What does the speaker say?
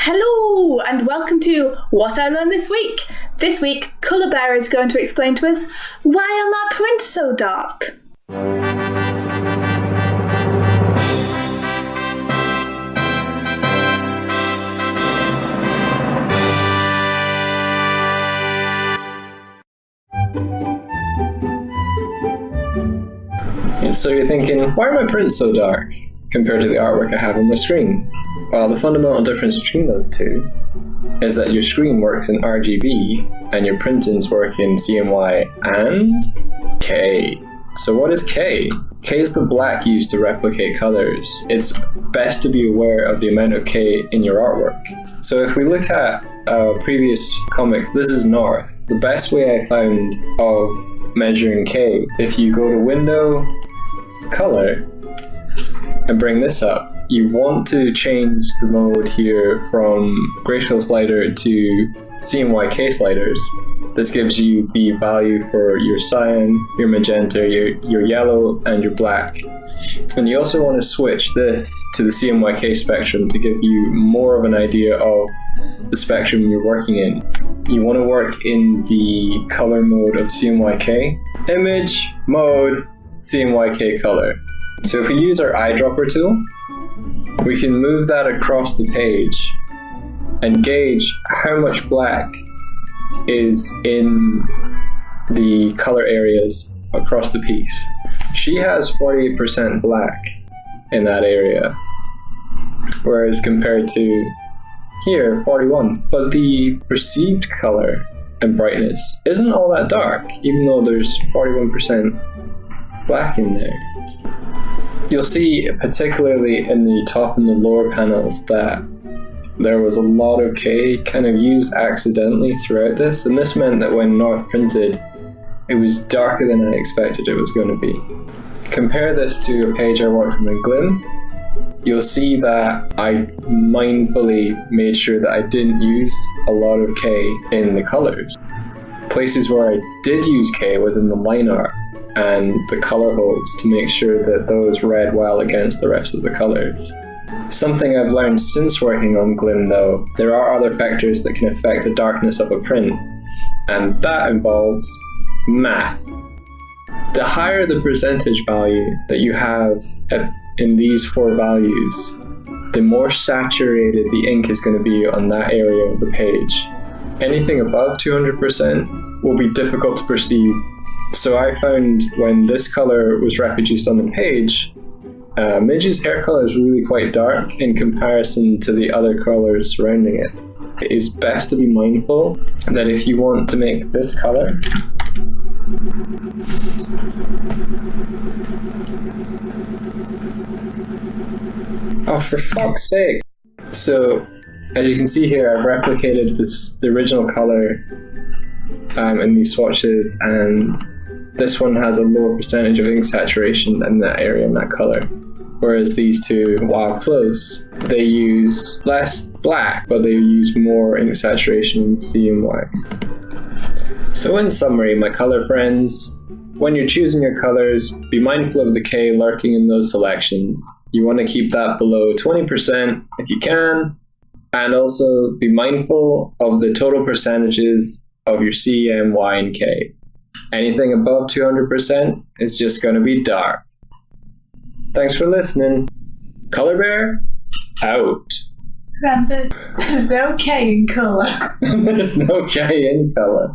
Hello and welcome to What I Learned This Week. This week, Colour Bear is going to explain to us why are my prints so dark? And so you're thinking, why are my prints so dark compared to the artwork I have on my screen? Well, the fundamental difference between those two is that your screen works in RGB and your printings work in CMY and K. So what is K? K is the black used to replicate colors. It's best to be aware of the amount of K in your artwork. So if we look at a previous comic, this is North. The best way I found of measuring K, if you go to Window, Color, and bring this up, you want to change the mode here from grayscale slider to CMYK sliders. This gives you the value for your cyan, your magenta, your yellow, and your black. And you also want to switch this to the CMYK spectrum to give you more of an idea of the spectrum you're working in. You want to work in the color mode of CMYK. Image, mode, CMYK color. So if we use our eyedropper tool, we can move that across the page and gauge how much black is in the color areas across the piece. She has 48% black in that area, whereas compared to here, 41. But the perceived color and brightness isn't all that dark, even though there's 41% black in there. You'll see, particularly in the top and the lower panels, that there was a lot of K kind of used accidentally throughout this, and this meant that when North printed, it was darker than I expected it was going to be. Compare this to a page I worked on in Glim. You'll see that I mindfully made sure that I didn't use a lot of K in the colors. Places where I did use K was in the line art and the color holes to make sure that those read well against the rest of the colors. Something I've learned since working on Glim though, there are other factors that can affect the darkness of a print, and that involves math. The higher the percentage value that you have in these four values, the more saturated the ink is going to be on that area of the page. Anything above 200% will be difficult to perceive. So I found when this color was reproduced on the page, Midge's hair color is really quite dark in comparison to the other colors surrounding it. It is best to be mindful that if you want to make this color, oh, for fuck's sake! So, as you can see here, I've replicated the original color in these swatches, and this one has a lower percentage of ink saturation in that area and that color. Whereas these two, while close, they use less black, but they use more ink saturation in CMY. So in summary, my color friends, when you're choosing your colors, be mindful of the K lurking in those selections. You want to keep that below 20% if you can, and also be mindful of the total percentages of your C, M, Y, and K. Anything above 200% is just going to be dark. Thanks for listening. Colour Bear, out. Remember, there's no K in colour. There's no K in colour.